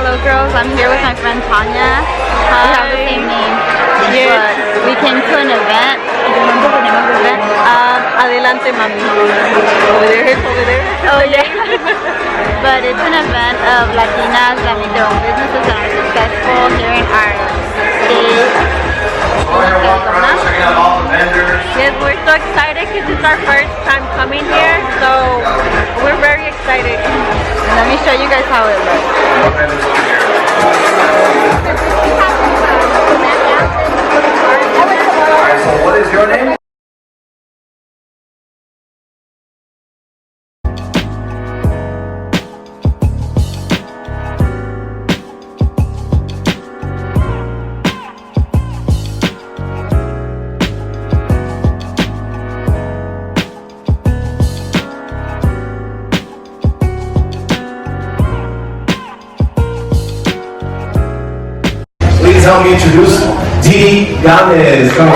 Hello girls, I'm here with my friend Tania. We have the same name. But we came to an event. Do you remember the name of the event? Adelante, mami. Over there. Oh yeah. But it's an event of Latinas that make their own businesses and are successful here in our state. Yes, we're so excited because it's our first time coming here, so we're very excited. And let me show you guys how it looks. Alright, so what is your name? Please help me introduce Didi Gomez. Come on.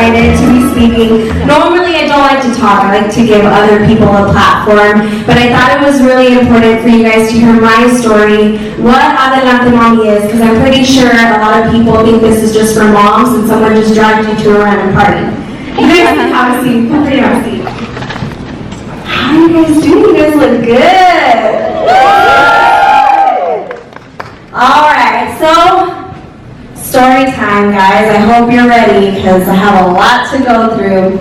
To be speaking. Normally I don't like to talk, I like to give other people a platform, but I thought it was really important for you guys to hear my story, what Adelante Mami is, because I'm pretty sure a lot of people think this is just for moms and someone just dragged you to a random party. You guys can have a seat, come here, have a seat. How are you guys doing? You guys look good. Alright, so story time, guys. I hope you're ready because I have a lot to go through.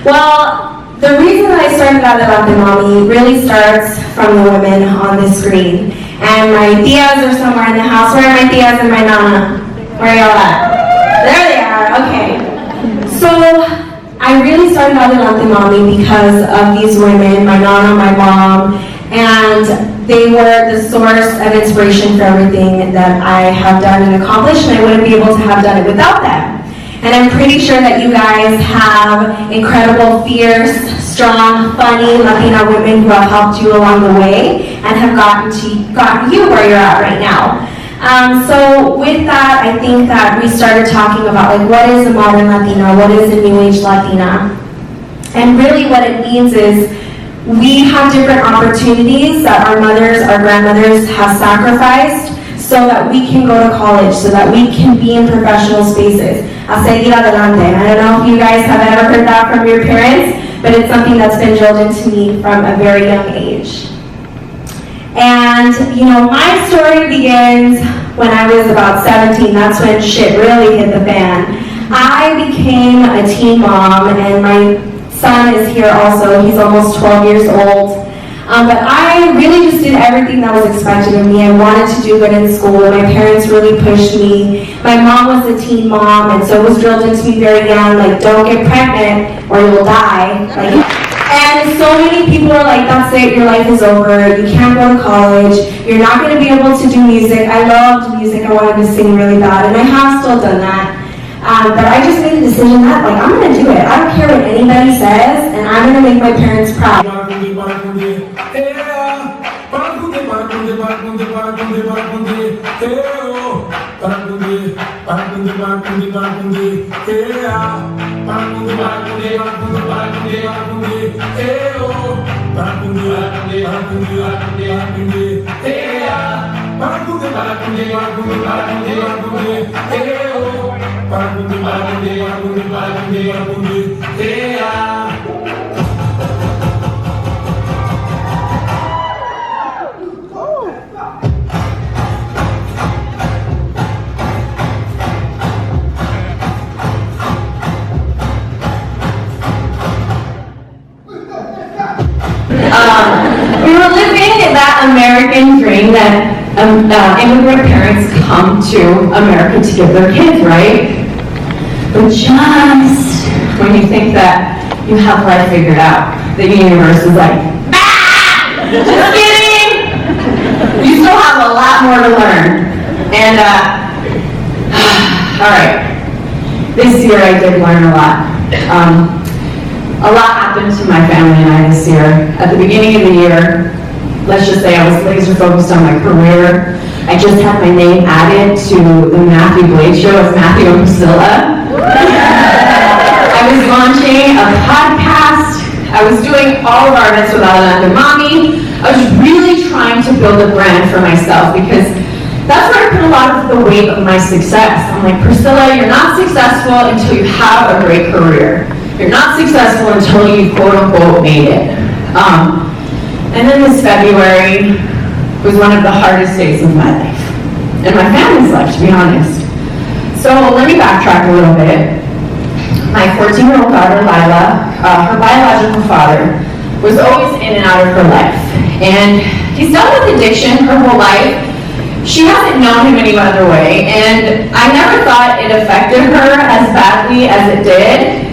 Well, the reason that I started Adelante Mami really starts from the women on the screen. And my tias are somewhere in the house. Where are my tias and my nana? Where are y'all at? There they are, okay. So, I really started Adelante Mami because of these women, my nana, my mom, and they were the source of inspiration for everything that I have done and accomplished, and I wouldn't be able to have done it without them. And I'm pretty sure that you guys have incredible, fierce, strong, funny Latina women who have helped you along the way and have gotten you where you're at right now. So with that, I think that we started talking about like what is a modern Latina, what is a new age Latina, and really what it means is we have different opportunities that our mothers, our grandmothers have sacrificed so that we can go to college, so that we can be in professional spaces. A seguir adelante. I don't know if you guys have ever heard that from your parents, but it's something that's been drilled into me from a very young age. And, you know, my story begins when I was about 17. That's when shit really hit the fan. I became a teen mom, and my son is here also. He's almost 12 years old. But I really just did everything that was expected of me. I wanted to do good in school. My parents really pushed me. My mom was a teen mom, and so it was drilled into me very young, like, don't get pregnant or you'll die. Like, and so many people are like, that's it, your life is over, you can't go to college, you're not going to be able to do music. I loved music, I wanted to sing really bad, and I have still done that. But I just made a decision that, like, I'm going to do it. I don't care what anybody says, and I'm going to make my parents proud. We were living in that American dream that immigrant parents come to America to give their kids, right? But just when you think that you have life figured out, the universe is like, ah! Just kidding! You still have a lot more to learn. And, alright, this year I did learn a lot. A lot happened to my family and I this year. At the beginning of the year, let's just say I was laser focused on my career, I just had my name added to the Matthew Blake show as Matthew and Priscilla. I was launching a podcast. I was doing all of our events with Adelante Mami. I was really trying to build a brand for myself because that's where I put a lot of the weight of my success. I'm like, Priscilla, you're not successful until you have a great career. You're not successful until you quote unquote made it. And then this February was one of the hardest days of my life. And my family's life, to be honest. So let me backtrack a little bit. My 14-year-old daughter, Lila, her biological father, was always in and out of her life. And he's dealt with addiction her whole life. She hasn't known him any other way. And I never thought it affected her as badly as it did.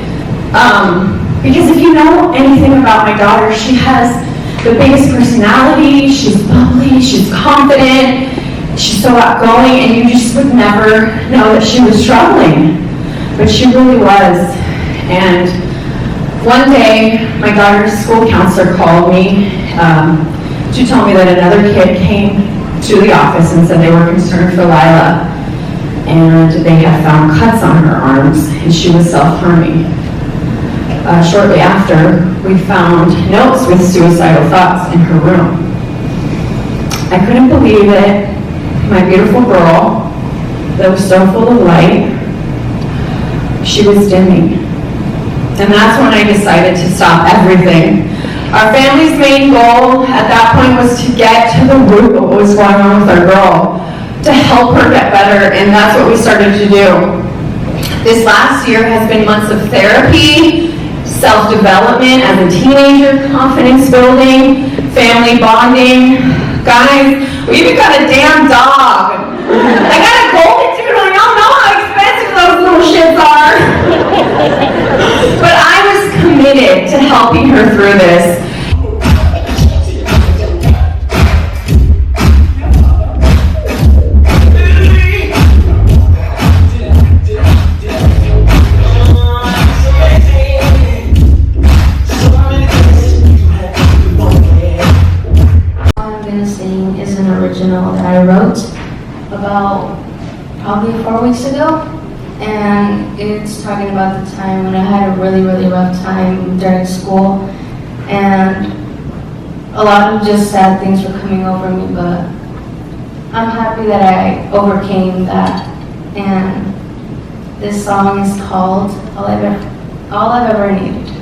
Because if you know anything about my daughter, she has the biggest personality, she's bubbly, she's confident, she's so outgoing, and you just would never know that she was struggling. But she really was. And one day, my daughter's school counselor called me to tell me that another kid came to the office and said they were concerned for Lila, and they had found cuts on her arms, and she was self-harming. Shortly after, we found notes with suicidal thoughts in her room. I couldn't believe it. My beautiful girl, that was so full of light, she was dimming. And that's when I decided to stop everything. Our family's main goal at that point was to get to the root of what was going on with our girl, to help her get better, and that's what we started to do. This last year has been months of therapy, self-development as a teenager, confidence building, family bonding. Guys, we even got a damn dog. I got a golden doodle. Y'all know how expensive those little shits are. But I was committed to helping her through this. That I wrote about probably 4 weeks ago, and it's talking about the time when I had a really rough time during school, and a lot of just sad things were coming over me, but I'm happy that I overcame that. And this song is called All I've Ever Needed.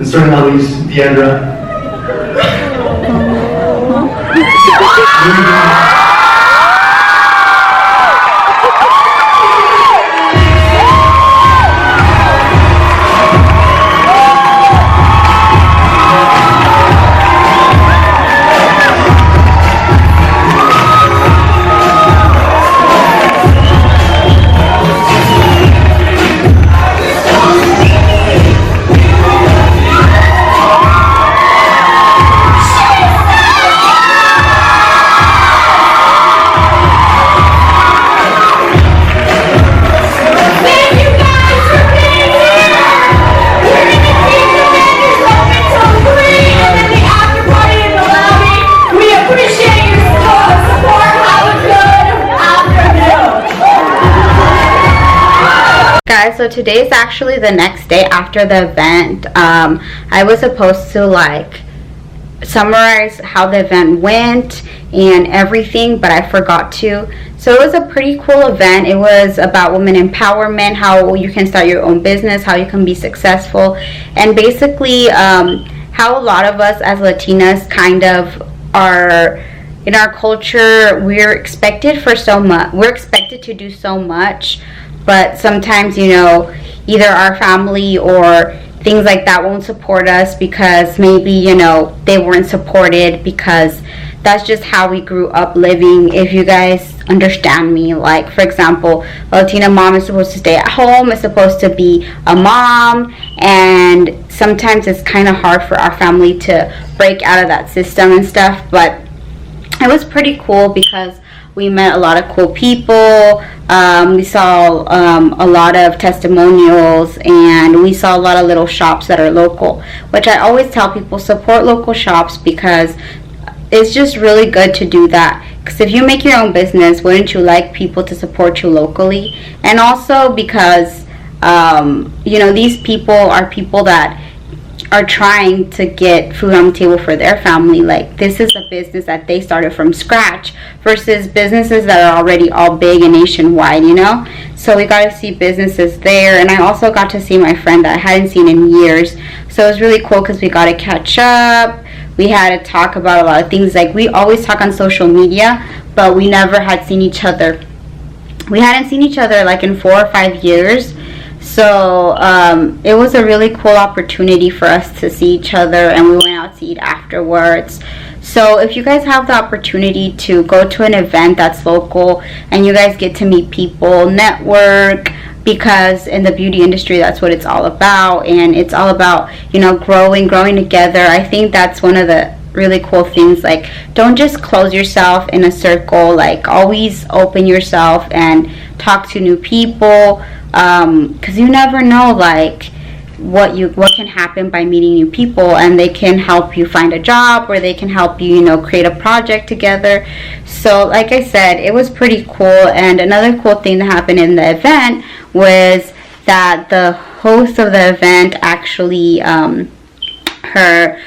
Starting out with Deandra. so today is actually the next day after the event. I was supposed to like summarize how the event went and everything, but I forgot to. So it was a pretty cool event. It was about women empowerment, how you can start your own business, how you can be successful, and basically how a lot of us as Latinas kind of are in our culture. We're expected for so much. We're expected to do so much, but sometimes, you know, either our family or things like that won't support us because maybe, you know, they weren't supported, because that's just how we grew up living. If you guys understand me, like for example, a Latina mom is supposed to stay at home, is supposed to be a mom, and sometimes it's kind of hard for our family to break out of that system and stuff. But it was pretty cool because we met a lot of cool people. We saw a lot of testimonials, and we saw a lot of little shops that are local, which I always tell people, support local shops, because it's just really good to do that. Because if you make your own business, wouldn't you like people to support you locally? And also because you know, these people are people that are trying to get food on the table for their family. Like, this is a business that they started from scratch versus businesses that are already all big and nationwide, you know. So we got to see businesses there, and I also got to see my friend that I hadn't seen in years. So it was really cool because we got to catch up. We had to talk about a lot of things. Like, we always talk on social media, but we never had seen each other. We hadn't seen each other like in 4 or 5 years. So it was a really cool opportunity for us to see each other, and we went out to eat afterwards. So if you guys have the opportunity to go to an event that's local and you guys get to meet people, network, because in the beauty industry that's what it's all about, and it's all about, you know, growing together. I think that's one of the really cool things. Like, don't just close yourself in a circle. Like, always open yourself and talk to new people, because you never know like what can happen by meeting new people, and they can help you find a job, or they can help you, you know, create a project together. So like I said, it was pretty cool. And another cool thing that happened in the event was that the host of the event actually her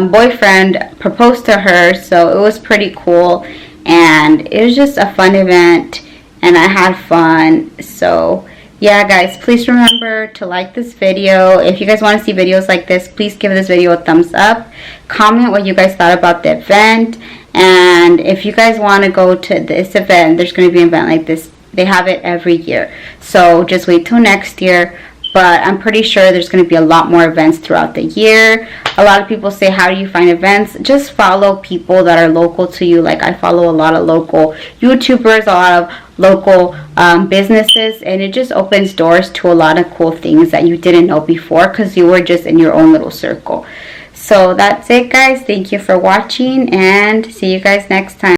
boyfriend proposed to her. So it was pretty cool, and it was just a fun event, and I had fun. So yeah, guys, please remember to like this video. If you guys want to see videos like this, please give this video a thumbs up. Comment what you guys thought about the event. And if you guys want to go to this event, there's going to be an event like this. They have it every year. So just wait till next year. But I'm pretty sure there's going to be a lot more events throughout the year. A lot of people say, how do you find events? Just follow people that are local to you. Like, I follow a lot of local YouTubers, a lot of local businesses, and it just opens doors to a lot of cool things that you didn't know before because you were just in your own little circle. So that's it, guys. Thank you for watching, and see you guys next time.